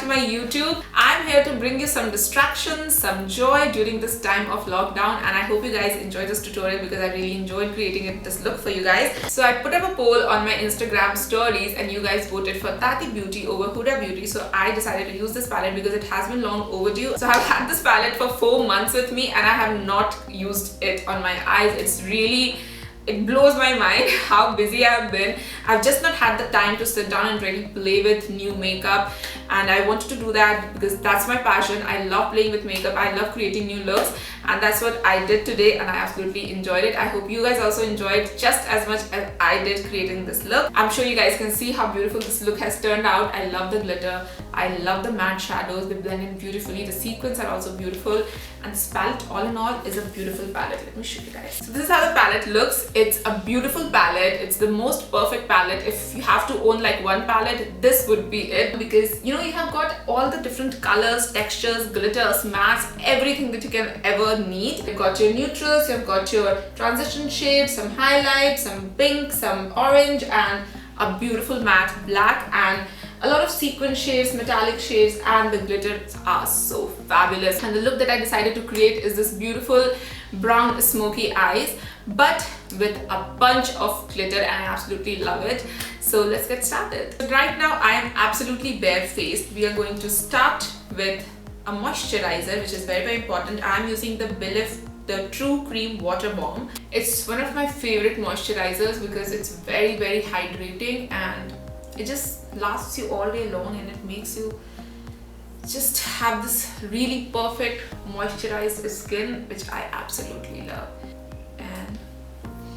my YouTube. I'm here to bring you some distractions, some joy during this time of lockdown, and I hope you guys enjoy this tutorial because I really enjoyed creating this look for you guys. So I put up a poll on my Instagram stories and you guys voted for Tati Beauty over Huda Beauty. So I decided to use this palette because it has been long overdue. So I've had this palette for 4 months with me and I have not used it on my eyes. It blows my mind how busy I've been. I've just not had the time to sit down and really play with new makeup, and I wanted to do that because that's my passion. I love playing with makeup, I love creating new looks, and that's what I did today and I absolutely enjoyed it. I hope you guys also enjoyed just as much as I did creating this look. I'm sure you guys can see how beautiful this look has turned out. I love the glitter, I love the matte shadows, they blend in beautifully, the sequins are also beautiful, and this palette all in all is a beautiful palette. Let me show you guys. So this is how the palette looks. It's a beautiful palette. It's the most perfect palette. If you have to own like one palette, this would be it, because you have got all the different colors, textures, glitters, mattes, everything that you can ever need. You've got your neutrals, you've got your transition shades, some highlights, some pink, some orange, and a beautiful matte black, and a lot of sequin shades, metallic shades, and the glitters are so fabulous. And the look that I decided to create is this beautiful brown smoky eyes, but with a bunch of glitter, and I absolutely love it. So let's get started. Right now I am absolutely barefaced. We are going to start with a moisturizer, which is very important. I'm using the the True Cream Water Bomb. It's one of my favorite moisturizers because it's very hydrating and it just lasts you all day long, and it makes you just have this really perfect moisturized skin, which I absolutely love. And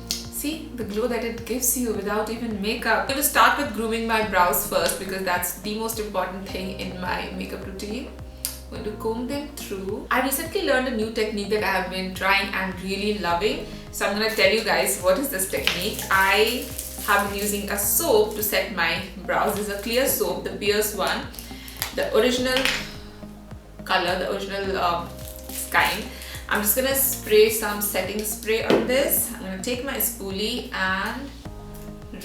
see the glow that it gives you without even makeup. I'm going to start with grooming my brows first because that's the most important thing in my makeup routine. I'm going to comb them through. I recently learned a new technique that I have been trying and really loving. So I'm going to tell you guys what is this technique. I have been using a soap to set my brows. This is a clear soap, the Pierce one, the original color, the original kind. I'm just gonna spray some setting spray on this. I'm gonna take my spoolie and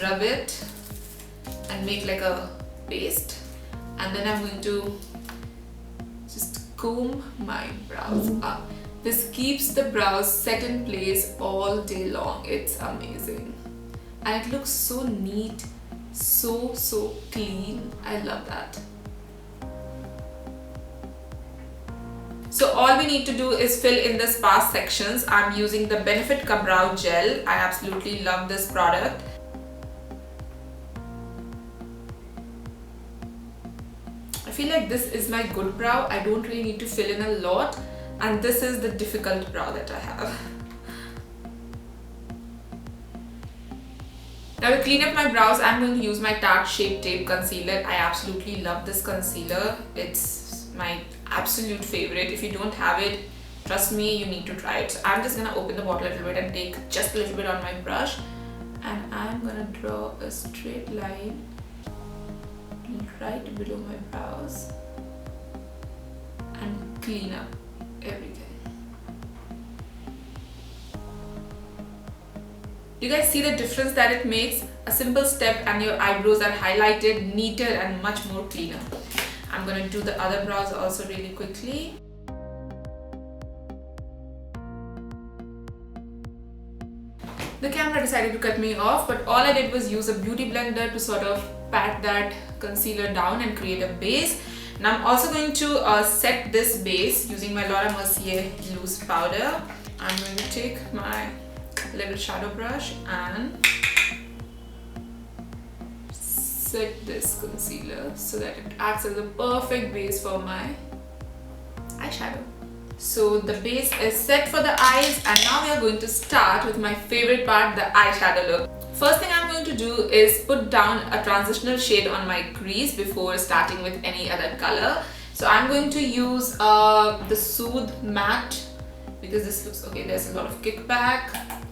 rub it and make like a paste, and then I'm going to just comb my brows up. This keeps the brows set in place all day long. It's amazing. And it looks so neat, so clean. I love that. So all we need to do is fill in the sparse sections. I'm using the Benefit Brow Gel. I absolutely love this product. I feel like this is my good brow. I don't really need to fill in a lot, and this is the difficult brow that I have. Now to clean up my brows, I'm going to use my Tarte Shape Tape Concealer. I absolutely love this concealer. It's my absolute favorite. If you don't have it, trust me, you need to try it. So I'm just going to open the bottle a little bit and take just a little bit on my brush. And I'm going to draw a straight line right below my brows and clean up everything. You guys see the difference that it makes? A simple step and your eyebrows are highlighted, neater, and much more cleaner. I'm going to do the other brows also really quickly. The camera decided to cut me off, but all I did was use a beauty blender to sort of pat that concealer down and create a base. Now I'm also going to set this base using my Laura Mercier loose powder. I'm going to take my little shadow brush and set this concealer so that it acts as a perfect base for my eyeshadow. So the base is set for the eyes, and now we are going to start with my favorite part, the eyeshadow look. First thing I'm going to do is put down a transitional shade on my crease before starting with any other color. So I'm going to use the Soothe Matte because this looks okay. There's a lot of kickback.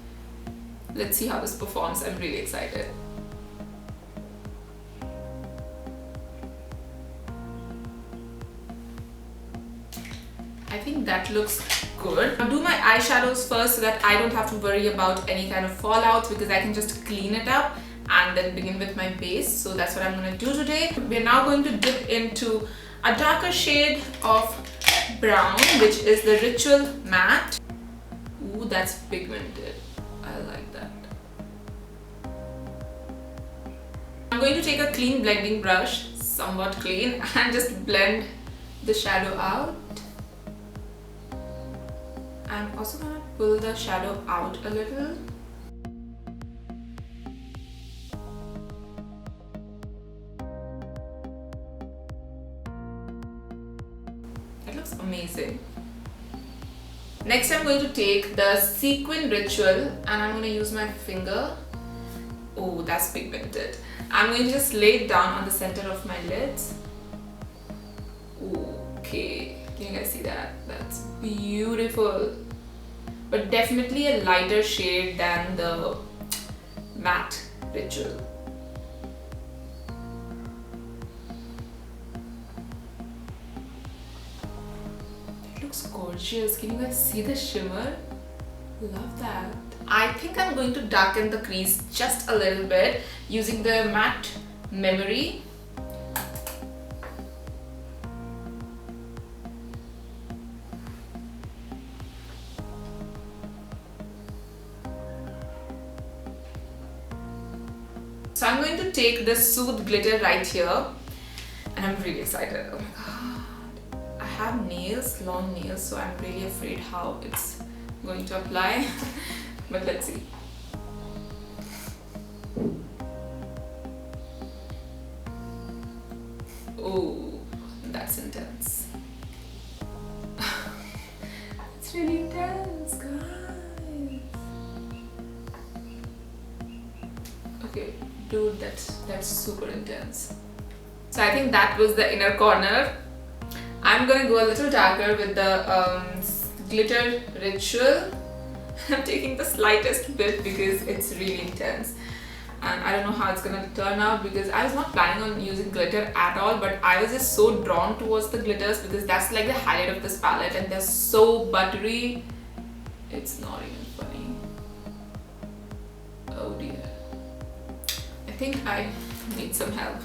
Let's see how this performs. I'm really excited. I think that looks good. I'll do my eyeshadows first so that I don't have to worry about any kind of fallouts, because I can just clean it up and then begin with my base. So that's what I'm going to do today. We're now going to dip into a darker shade of brown, which is the Ritual Matte. Ooh, that's pigmented. I like that. I'm going to take a clean blending brush, somewhat clean, and just blend the shadow out. I'm also going to pull the shadow out a little. It looks amazing. Next, I'm going to take the Sequin Ritual and I'm going to use my finger. Oh, that's pigmented. I'm going to just lay it down on the center of my lids. Okay, can you guys see that? That's beautiful. But definitely a lighter shade than the matte Ritual. Gorgeous. Can you guys see the shimmer? Love that. I think I'm going to darken the crease just a little bit using the matte Memory. So I'm going to take the Soothe Glitter right here and I'm really excited. Oh my god. I have nails, long nails, so I'm really afraid how it's going to apply. But let's see. Oh, that's intense. It's really intense, guys. Okay, dude, that's super intense. So I think that was the inner corner. I'm gonna go a little darker with the Glitter Ritual. I'm taking the slightest bit because it's really intense. And I don't know how it's gonna turn out because I was not planning on using glitter at all, but I was just so drawn towards the glitters because that's like the highlight of this palette and they're so buttery. It's not even funny. Oh dear. I think I need some help.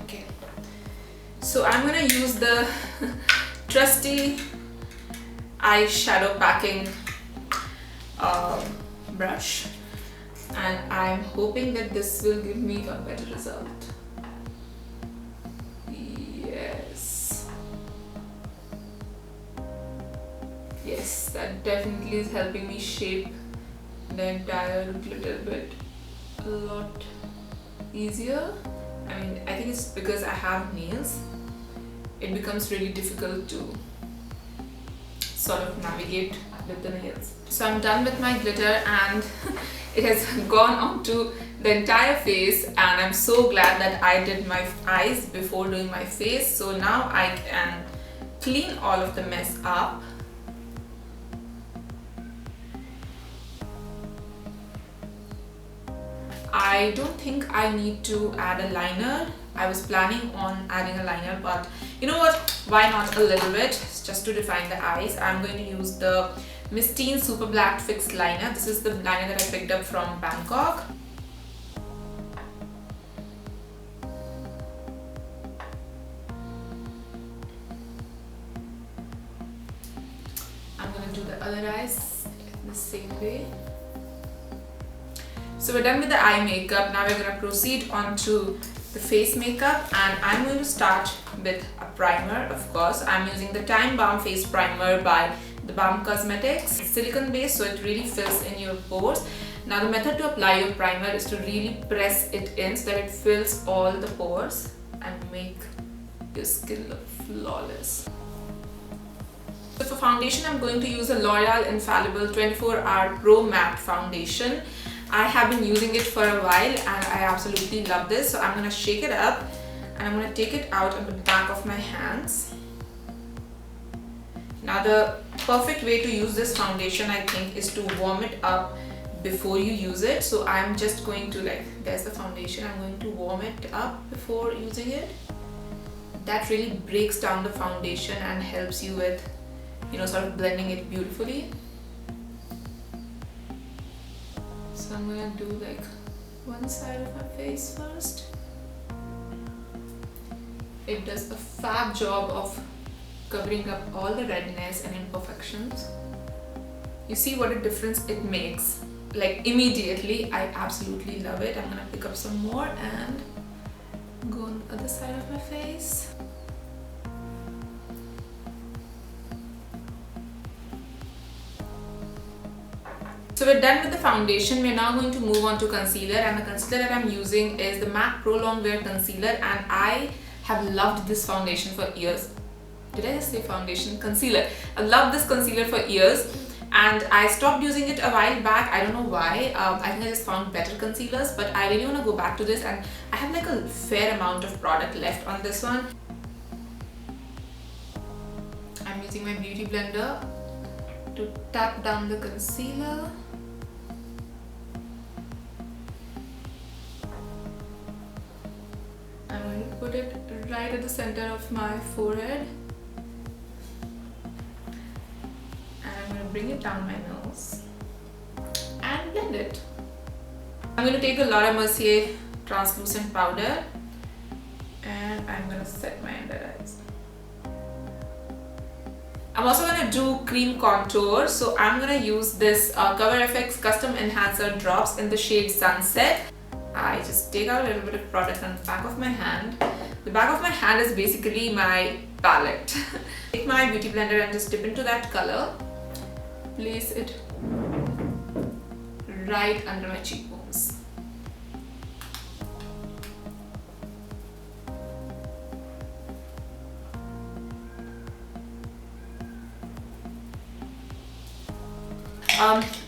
Okay. So I'm gonna use the trusty eyeshadow packing brush and I'm hoping that this will give me a better result. Yes, that definitely is helping me shape the entire glitter bit a lot easier. I mean, I think it's because I have nails, it becomes really difficult to sort of navigate with the nails. So I'm done with my glitter and it has gone onto the entire face, and I'm so glad that I did my eyes before doing my face. So now I can clean all of the mess up. I don't think I need to add a liner. I was planning on adding a liner, but you know what, why not a little bit just to define the eyes. I'm going to use the Mistine Super Black Fix Liner. This is the liner that I picked up from Bangkok. I'm going to do the other eyes in the same way. So we're done with the eye makeup. Now we're going to proceed on to the face makeup, and I'm going to start with a primer. Of course, I'm using the Time Balm Face Primer by the Balm Cosmetics. It's silicone based, so it really fills in your pores. Now the method to apply your primer is to really press it in so that it fills all the pores and make your skin look flawless. So for foundation, I'm going to use a L'Oreal Infallible 24-Hour Pro Matte Foundation. I have been using it for a while and I absolutely love this. So I'm going to shake it up and I'm going to take it out on the back of my hands. Now the perfect way to use this foundation, I think, is to warm it up before you use it. So I'm just going to, like, there's the foundation, I'm going to warm it up before using it. That really breaks down the foundation and helps you with, you know, sort of blending it beautifully. So I'm gonna do like one side of my face first. It does a fab job of covering up all the redness and imperfections. You see what a difference it makes, like immediately. I absolutely love it. I'm gonna pick up some more and go on the other side of my face. So we're done with the foundation. We're now going to move on to concealer, and the concealer that I'm using is the MAC Pro Longwear Concealer, and I have loved this foundation for years. Did I just say foundation? Concealer. I love this concealer for years, and I stopped using it a while back. I don't know why. I think I just found better concealers, but I really want to go back to this, and I have like a fair amount of product left on this one. I'm using my beauty blender to tap down the concealer. I'm going to put it right at the center of my forehead. And I'm going to bring it down my nose and blend it. I'm going to take the Laura Mercier translucent powder and I'm going to set my under eyes. I'm also going to do cream contour, so I'm going to use this Cover FX Custom Enhancer Drops in the shade Sunset. I just take out a little bit of product on the back of my hand. The back of my hand is basically my palette. Take my beauty blender and just dip into that color. Place it right under my cheekbones.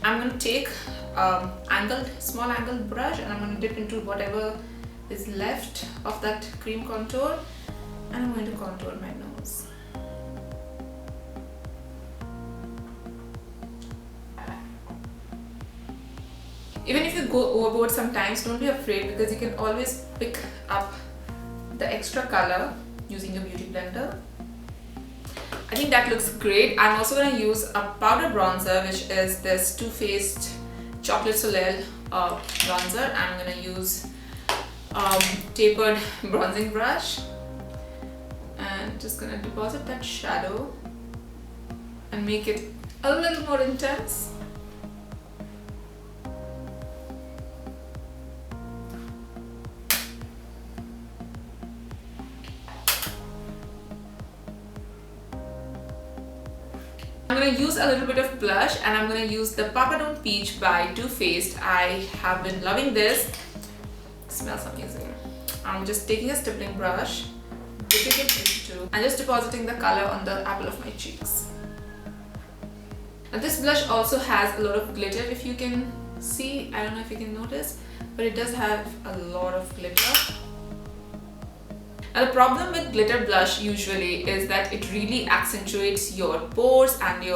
I'm going to take small angled brush, and I'm going to dip into whatever is left of that cream contour, and I'm going to contour my nose. Even if you go overboard sometimes, don't be afraid, because you can always pick up the extra color using your beauty blender. I think that looks great. I'm also going to use a powder bronzer, which is this Too Faced Chocolate Soleil bronzer. I'm going to use tapered bronzing brush and just going to deposit that shadow and make it a little more intense. I'm going to use a little bit of blush, and I'm going to use the Papa Don't Peach by Too Faced. I have been loving this. It smells amazing. I'm just taking a stippling brush, dipping it into, and just depositing the color on the apple of my cheeks. Now this blush also has a lot of glitter, if you can see. I don't know if you can notice, but it does have a lot of glitter. Now the problem with glitter blush usually is that it really accentuates your pores and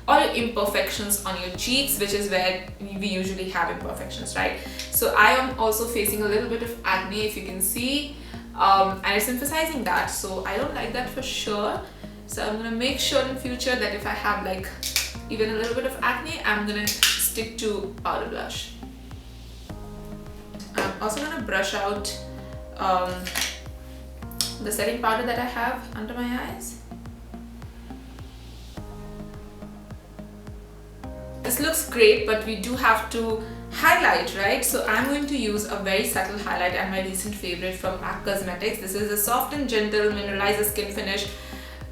all your imperfections on your cheeks, which is where we usually have imperfections, right? So I am also facing a little bit of acne, if you can see, and it's emphasizing that, so I don't like that for sure. So I'm gonna make sure in future that if I have like even a little bit of acne, I'm gonna stick to powder blush. I'm also gonna brush out the setting powder that I have under my eyes. This looks great, but we do have to highlight, right? So I'm going to use a very subtle highlight and my recent favorite from MAC Cosmetics. This is a Soft and Gentle Mineralizer Skin Finish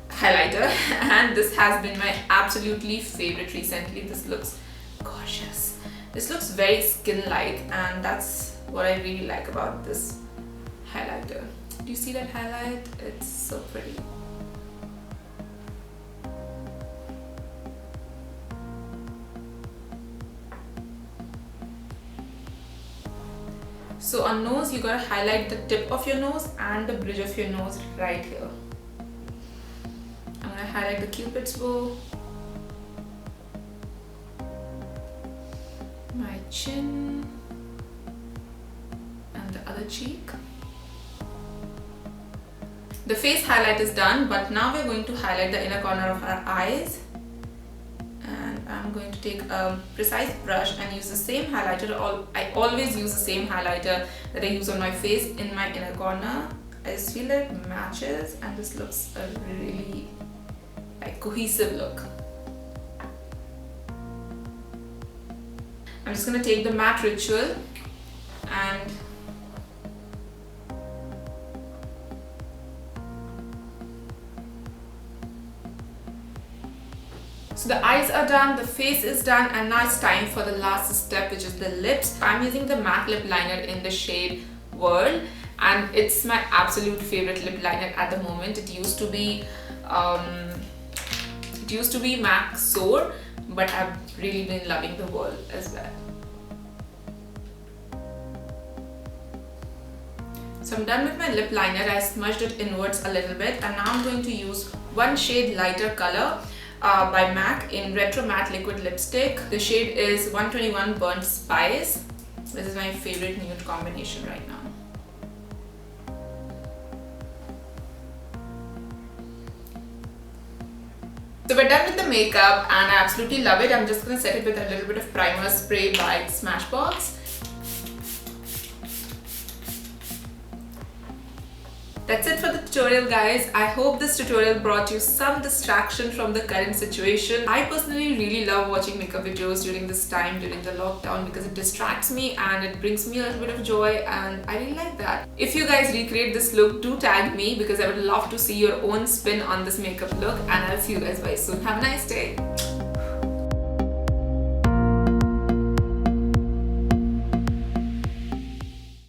highlighter, and this has been my absolutely favorite recently. This looks gorgeous. This looks very skin-like, and that's what I really like about this highlighter. Do you see that highlight? It's so pretty. So on nose, you gotta highlight the tip of your nose and the bridge of your nose right here. I'm gonna highlight the Cupid's bow, my chin, and the other cheek. The face highlight is done, but now we're going to highlight the inner corner of our eyes. And I'm going to take a precise brush and use the same highlighter. I always use the same highlighter that I use on my face in my inner corner. I just feel like it matches and this looks a really like cohesive look. I'm just gonna take the matte Ritual and so the eyes are done, the face is done, and now it's time for the last step, which is the lips. I'm using the MAC lip liner in the shade World, and it's my absolute favorite lip liner at the moment. It used to be MAC Soar, but I've really been loving the World as well. So I'm done with my lip liner. I smudged it inwards a little bit, and now I'm going to use one shade lighter color by MAC in Retro Matte Liquid Lipstick. The shade is 121 Burnt Spice. This is my favorite nude combination right now. So we're done with the makeup and I absolutely love it. I'm just going to set it with a little bit of primer spray by Smashbox. That's it for the tutorial, guys. I hope this tutorial brought you some distraction from the current situation. I personally really love watching makeup videos during this time, during the lockdown, because it distracts me and it brings me a little bit of joy, and I really like that. If you guys recreate this look, do tag me because I would love to see your own spin on this makeup look, and I'll see you guys very soon. Have a nice day.